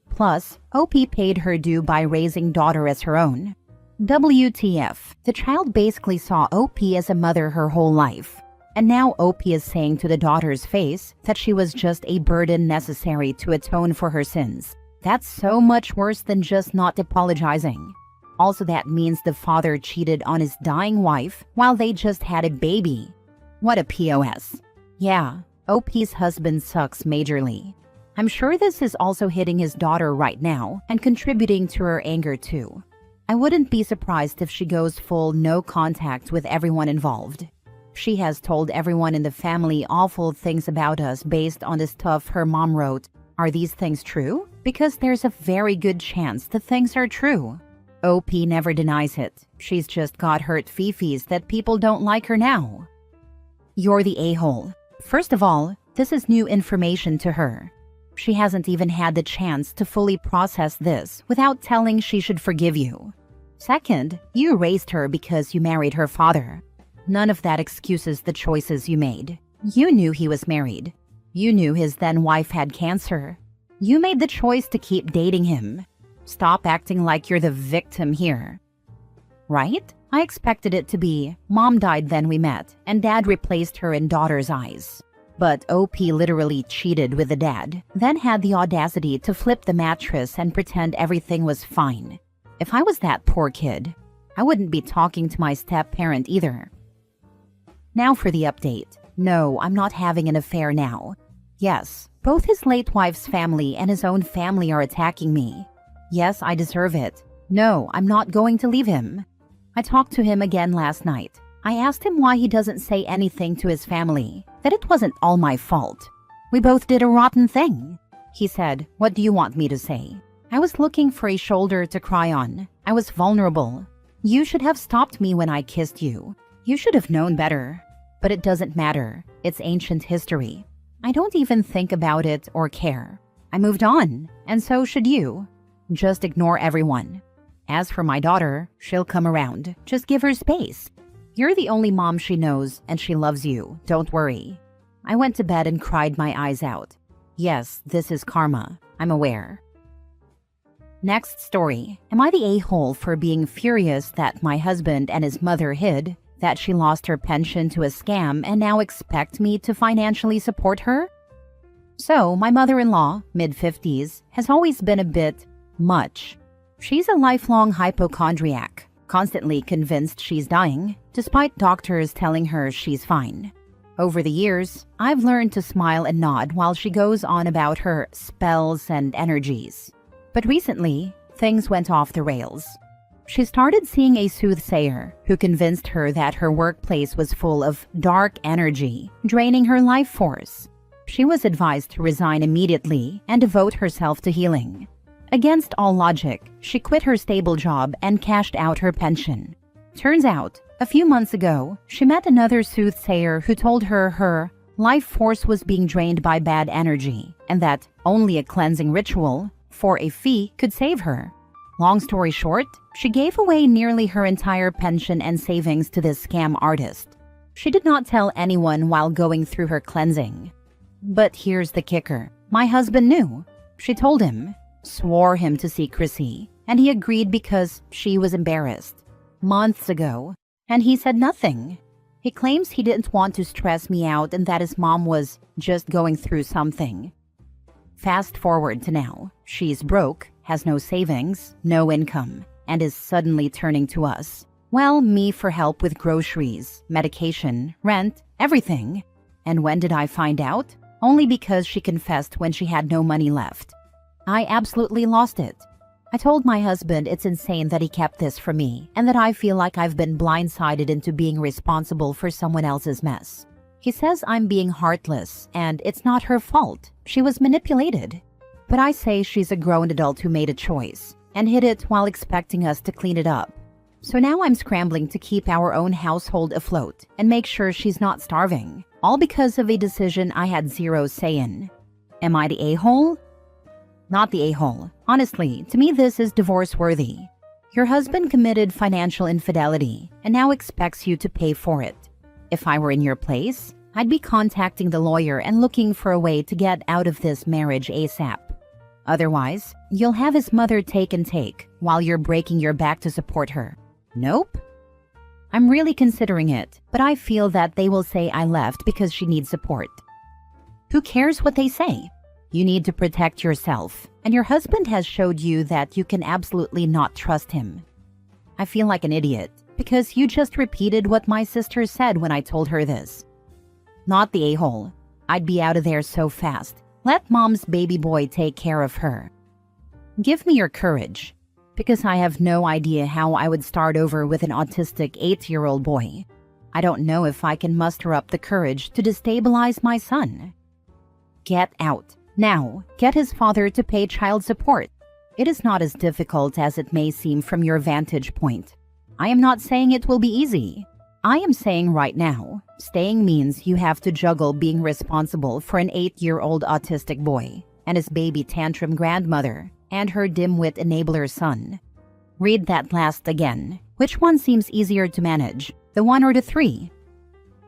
S1: Plus, OP paid her due by raising daughter as her own. WTF, the child basically saw OP as a mother her whole life. And now OP is saying to the daughter's face that she was just a burden necessary to atone for her sins. That's so much worse than just not apologizing. Also, that means the father cheated on his dying wife while they just had a baby. What a POS. Yeah, OP's husband sucks majorly. I'm sure this is also hitting his daughter right now and contributing to her anger too. I wouldn't be surprised if she goes full no contact with everyone involved. She has told everyone in the family awful things about us based on the stuff her mom wrote. Are these things true? Because there's a very good chance the things are true. OP never denies it. She's just got hurt fifis that people don't like her now. You're the a-hole. First of all, this is new information to her. She hasn't even had the chance to fully process this without telling she should forgive you. Second, you raised her because you married her father. None of that excuses the choices you made. You knew he was married. You knew his then wife had cancer. You made the choice to keep dating him. Stop acting like you're the victim here. Right? I expected it to be, Mom died then we met, and Dad replaced her in daughter's eyes. But OP literally cheated with the dad, then had the audacity to flip the mattress and pretend everything was fine. If I was that poor kid, I wouldn't be talking to my step-parent either. Now for the update. No, I'm not having an affair now. Yes, both his late wife's family and his own family are attacking me. Yes, I deserve it. No, I'm not going to leave him. I talked to him again last night. I asked him why he doesn't say anything to his family, that it wasn't all my fault. We both did a rotten thing. He said, "What do you want me to say?" I was looking for a shoulder to cry on. I was vulnerable. You should have stopped me when I kissed you. You should have known better. But it doesn't matter. It's ancient history. I don't even think about it or care. I moved on, and so should you. Just ignore everyone. As for my daughter, she'll come around. Just give her space. You're the only mom she knows, and she loves you. Don't worry. I went to bed and cried my eyes out. Yes, this is karma. I'm aware. Next story. Am I the a-hole for being furious that my husband and his mother hid that she lost her pension to a scam and now expect me to financially support her? So, my mother-in-law, mid-50s, has always been a bit much. She's a lifelong hypochondriac, constantly convinced she's dying, despite doctors telling her she's fine. Over the years, I've learned to smile and nod while she goes on about her spells and energies. But recently, things went off the rails. She started seeing a soothsayer who convinced her that her workplace was full of dark energy, draining her life force. She was advised to resign immediately and devote herself to healing. Against all logic, she quit her stable job and cashed out her pension. Turns out, a few months ago, she met another soothsayer who told her her life force was being drained by bad energy and that only a cleansing ritual, for a fee, could save her. Long story short, she gave away nearly her entire pension and savings to this scam artist. She did not tell anyone while going through her cleansing. But here's the kicker. My husband knew. She told him, swore him to secrecy, and he agreed because she was embarrassed. Months ago, and he said nothing. He claims he didn't want to stress me out and that his mom was just going through something. Fast forward to now. She's broke, has no savings, no income, and is suddenly turning to us. Well, me for help with groceries, medication, rent, everything. And when did I find out? Only because she confessed when she had no money left. I absolutely lost it. I told my husband it's insane that he kept this from me and that I feel like I've been blindsided into being responsible for someone else's mess. He says I'm being heartless and it's not her fault. She was manipulated. But I say she's a grown adult who made a choice and hid it while expecting us to clean it up. So now I'm scrambling to keep our own household afloat and make sure she's not starving, all because of a decision I had zero say in. Am I the a-hole? Not the a-hole. Honestly, to me this is divorce-worthy. Your husband committed financial infidelity and now expects you to pay for it. If I were in your place, I'd be contacting the lawyer and looking for a way to get out of this marriage ASAP. Otherwise, you'll have his mother take and take while you're breaking your back to support her. Nope. I'm really considering it, but I feel that they will say I left because she needs support. Who cares what they say? You need to protect yourself, and your husband has showed you that you can absolutely not trust him. I feel like an idiot, because you just repeated what my sister said when I told her this. Not the a-hole. I'd be out of there so fast. Let mom's baby boy take care of her. Give me your courage, because I have no idea how I would start over with an autistic 8-year-old boy. I don't know if I can muster up the courage to destabilize my son. Get out. Now, get his father to pay child support. It is not as difficult as it may seem from your vantage point. I am not saying it will be easy. I am saying right now, staying means you have to juggle being responsible for an 8-year-old autistic boy and his baby tantrum grandmother and her dim-wit enabler son. Read that last again. Which one seems easier to manage, the 1 or the 3?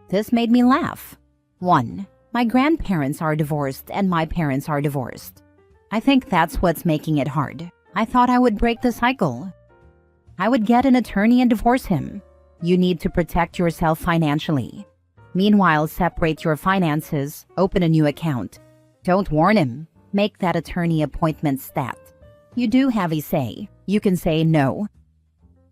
S1: This made me laugh. 1. My grandparents are divorced and my parents are divorced. I think that's what's making it hard. I thought I would break the cycle. I would get an attorney and divorce him. You need to protect yourself financially. Meanwhile, separate your finances, open a new account. Don't warn him. Make that attorney appointment stat. You do have a say. You can say no.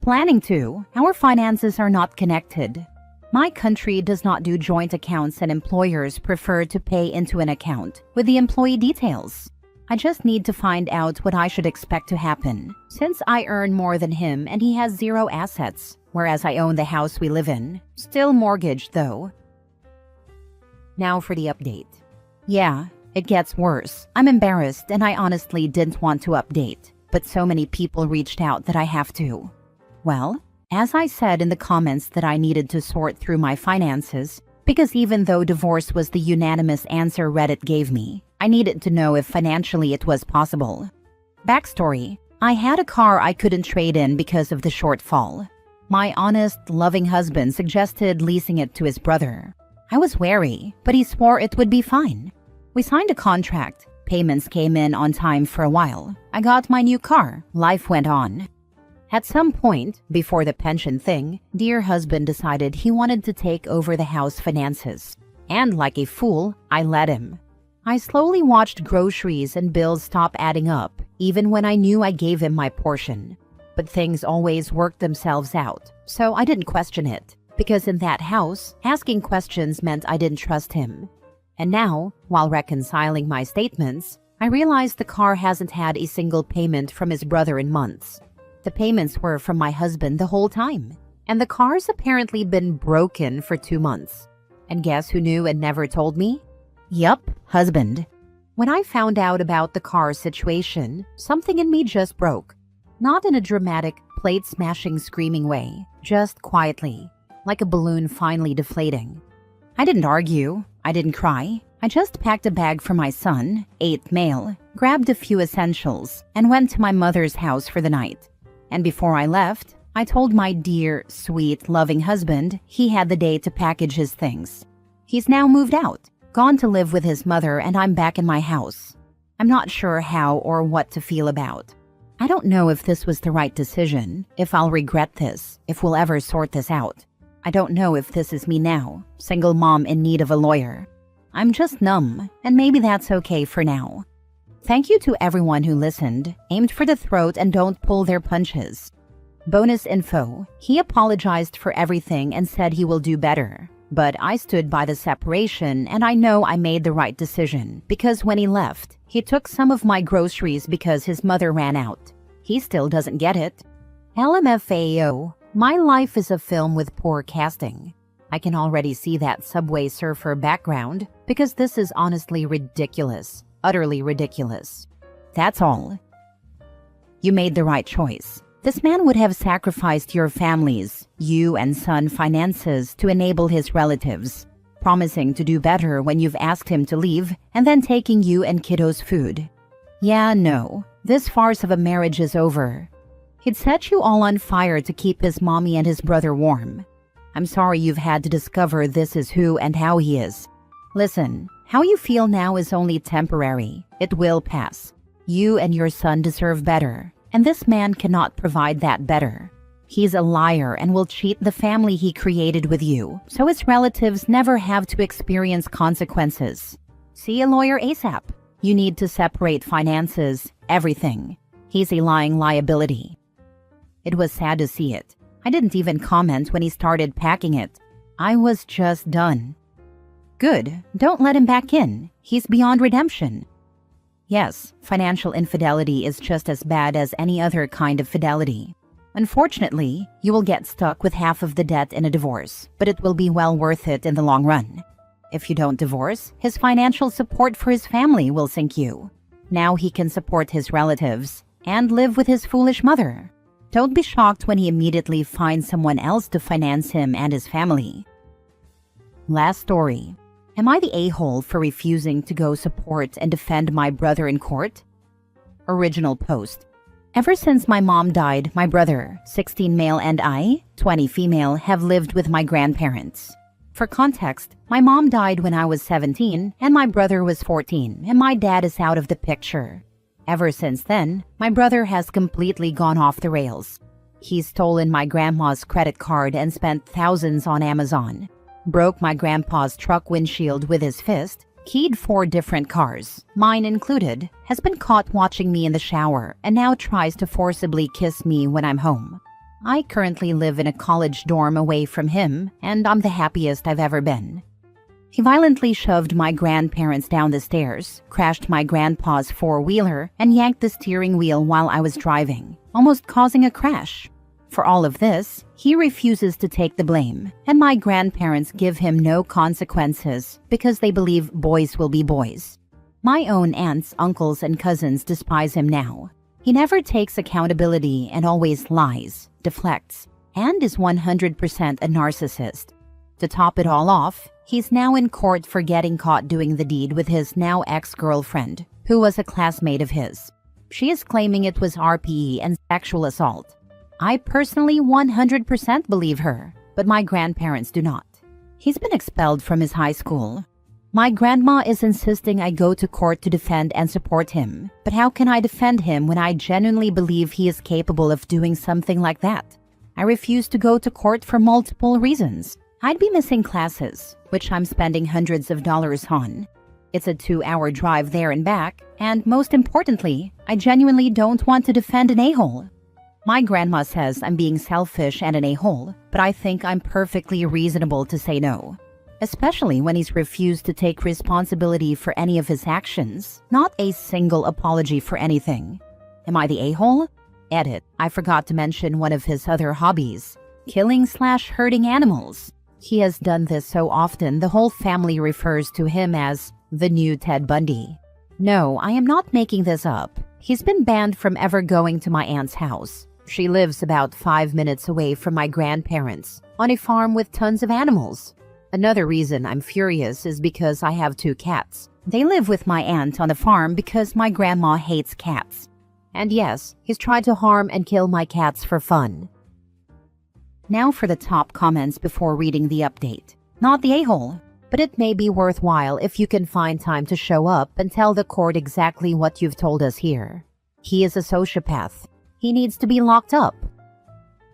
S1: Planning to. Our finances are not connected. My country does not do joint accounts and employers prefer to pay into an account with the employee details. I just need to find out what I should expect to happen, since I earn more than him and he has zero assets, whereas I own the house we live in. Still mortgaged though. Now for the update. Yeah, it gets worse. I'm embarrassed and I honestly didn't want to update, but so many people reached out that I have to. Well, as I said in the comments that I needed to sort through my finances, because even though divorce was the unanimous answer Reddit gave me, I needed to know if financially it was possible. Backstory: I had a car I couldn't trade in because of the shortfall. My honest, loving husband suggested leasing it to his brother. I was wary, but he swore it would be fine. We signed a contract. Payments came in on time for a while. I got my new car. Life went on. At some point, before the pension thing, dear husband decided he wanted to take over the house finances. And like a fool, I let him. I slowly watched groceries and bills stop adding up, even when I knew I gave him my portion. But things always worked themselves out, so I didn't question it. Because in that house, asking questions meant I didn't trust him. And now, while reconciling my statements, I realized the car hasn't had a single payment from his brother in months. The payments were from my husband the whole time, and the car's apparently been broken for 2 months. And guess who knew and never told me? Yup, husband. When I found out about the car situation, something in me just broke. Not in a dramatic, plate-smashing, screaming way, just quietly, like a balloon finally deflating. I didn't argue. I didn't cry. I just packed a bag for my son, 8th male, grabbed a few essentials, and went to my mother's house for the night. And before I left, I told my dear, sweet, loving husband he had the day to package his things. He's now moved out, gone to live with his mother, and I'm back in my house. I'm not sure how or what to feel about. I don't know if this was the right decision, if I'll regret this, if we'll ever sort this out. I don't know if this is me now, single mom in need of a lawyer. I'm just numb, and maybe that's okay for now. Thank you to everyone who listened, aimed for the throat, and don't pull their punches. Bonus info: he apologized for everything and said he will do better. But I stood by the separation, and I know I made the right decision, because when he left, he took some of my groceries because his mother ran out. He still doesn't get it. LMFAO, my life is a film with poor casting. I can already see that Subway Surfer background, because this is honestly ridiculous. Utterly ridiculous. That's all. You made the right choice. This man would have sacrificed your families, you and son finances to enable his relatives, promising to do better when you've asked him to leave, and then taking you and kiddos' food. Yeah, no, this farce of a marriage is over. He'd set you all on fire to keep his mommy and his brother warm. I'm sorry you've had to discover this is who and how he is. Listen, how you feel now is only temporary. It will pass. You and your son deserve better, and this man cannot provide that better. He's a liar and will cheat the family he created with you, so his relatives never have to experience consequences. See a lawyer ASAP. You need to separate finances, everything. He's a lying liability. It was sad to see it. I didn't even comment when he started packing it. I was just done. Good, don't let him back in. He's beyond redemption. Yes, financial infidelity is just as bad as any other kind of fidelity. Unfortunately, you will get stuck with half of the debt in a divorce, but it will be well worth it in the long run. If you don't divorce, his financial support for his family will sink you. Now he can support his relatives and live with his foolish mother. Don't be shocked when he immediately finds someone else to finance him and his family. Last story. Am I the a-hole for refusing to go support and defend my brother in court? Original post. Ever since my mom died, my brother, 16 male, and I, 20 female, have lived with my grandparents. For context, my mom died when I was 17 and my brother was 14, and my dad is out of the picture. Ever since then, my brother has completely gone off the rails. He's stolen my grandma's credit card and spent thousands on Amazon. Broke my grandpa's truck windshield with his fist. Keyed 4 different cars, mine included. Has been caught watching me in the shower and now tries to forcibly kiss me when I'm home. I currently live in a college dorm away from him, and I'm the happiest I've ever been. He violently shoved my grandparents down the stairs, crashed my grandpa's 4-wheeler, and yanked the steering wheel while I was driving, almost causing a crash. For all of this, he refuses to take the blame, and my grandparents give him no consequences because they believe boys will be boys. My own aunts, uncles, and cousins despise him now. He never takes accountability and always lies, deflects, and is 100% a narcissist. To top it all off, he's now in court for getting caught doing the deed with his now ex-girlfriend, who was a classmate of his. She is claiming it was RPE and sexual assault. I personally 100% believe her, but my grandparents do not. He's been expelled from his high school. My grandma is insisting I go to court to defend and support him, but how can I defend him when I genuinely believe he is capable of doing something like that? I refuse to go to court for multiple reasons. I'd be missing classes, which I'm spending hundreds of dollars on. It's a 2-hour drive there and back, and most importantly, I genuinely don't want to defend an a-hole. My grandma says I'm being selfish and an a-hole, but I think I'm perfectly reasonable to say no. Especially when he's refused to take responsibility for any of his actions, not a single apology for anything. Am I the a-hole? Edit. I forgot to mention one of his other hobbies, killing/hurting animals. He has done this so often the whole family refers to him as the new Ted Bundy. No, I am not making this up. He's been banned from ever going to my aunt's house. She lives about 5 minutes away from my grandparents, on a farm with tons of animals. Another reason I'm furious is because I have 2 cats. They live with my aunt on the farm because my grandma hates cats. And yes, he's tried to harm and kill my cats for fun. Now for the top comments before reading the update. Not the a-hole, but it may be worthwhile if you can find time to show up and tell the court exactly what you've told us here. He is a sociopath. He needs to be locked up.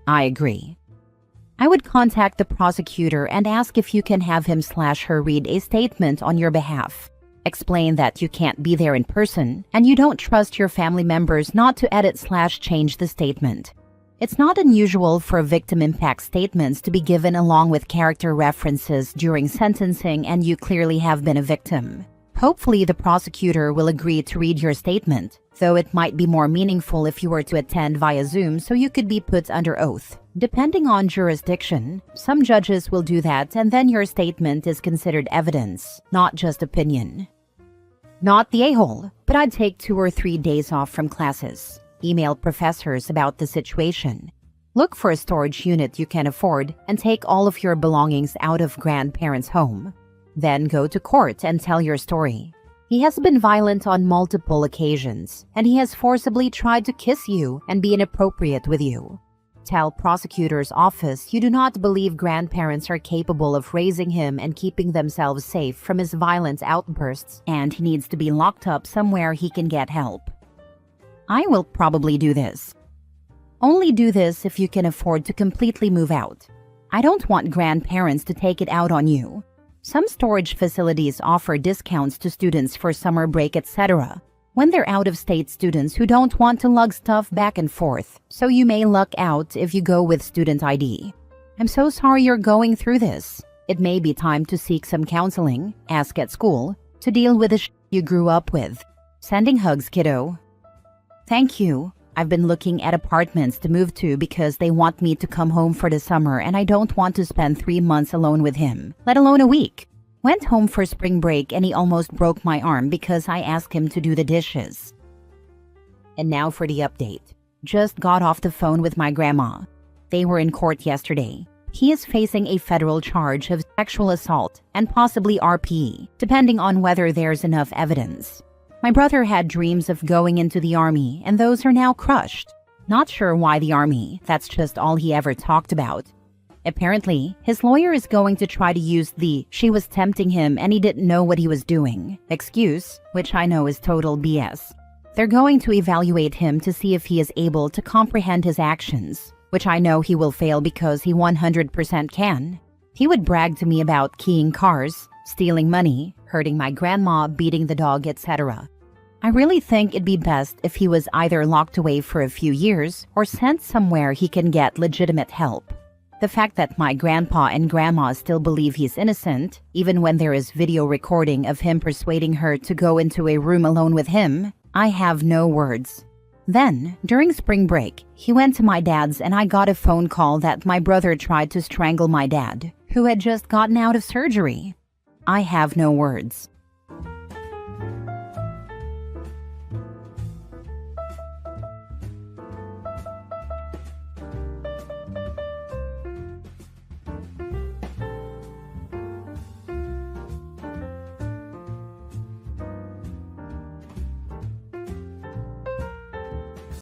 S1: I agree. I would contact the prosecutor and ask if you can have him/her read a statement on your behalf. Explain that you can't be there in person and you don't trust your family members not to edit/change the statement. It's not unusual for victim impact statements to be given along with character references during sentencing, and you clearly have been a victim. Hopefully the prosecutor will agree to read your statement, though it might be more meaningful if you were to attend via Zoom so you could be put under oath. Depending on jurisdiction, some judges will do that, and then your statement is considered evidence, not just opinion. Not the a-hole, but I'd take 2 or 3 days off from classes. Email professors about the situation. Look for a storage unit you can afford and take all of your belongings out of grandparents' home. Then go to court and tell your story. He has been violent on multiple occasions, and he has forcibly tried to kiss you and be inappropriate with you. Tell prosecutor's office you do not believe grandparents are capable of raising him and keeping themselves safe from his violent outbursts, and he needs to be locked up somewhere he can get help. I will probably do this. Only do this if you can afford to completely move out. I don't want grandparents to take it out on you. Some storage facilities offer discounts to students for summer break, etc. when they're out-of-state students who don't want to lug stuff back and forth, so you may luck out if you go with student ID. I'm so sorry you're going through this. It may be time to seek some counseling, ask at school, to deal with the shit you grew up with. Sending hugs, kiddo. Thank you. I've been looking at apartments to move to because they want me to come home for the summer, and I don't want to spend 3 months alone with him, let alone a week. Went home for spring break and he almost broke my arm because I asked him to do the dishes. And now for the update. Just got off the phone with my grandma. They were in court yesterday. He is facing a federal charge of sexual assault and possibly RPE, depending on whether there's enough evidence. My brother had dreams of going into the army, and those are now crushed. Not sure why the army, that's just all he ever talked about. Apparently, his lawyer is going to try to use the "she was tempting him and he didn't know what he was doing" excuse, which I know is total BS. They're going to evaluate him to see if he is able to comprehend his actions, which I know he will fail because he 100% can. He would brag to me about keying cars, stealing money, hurting my grandma, beating the dog, etc. I really think it'd be best if he was either locked away for a few years or sent somewhere he can get legitimate help. The fact that my grandpa and grandma still believe he's innocent, even when there is video recording of him persuading her to go into a room alone with him, I have no words. Then, during spring break, he went to my dad's and I got a phone call that my brother tried to strangle my dad, who had just gotten out of surgery. I have no words.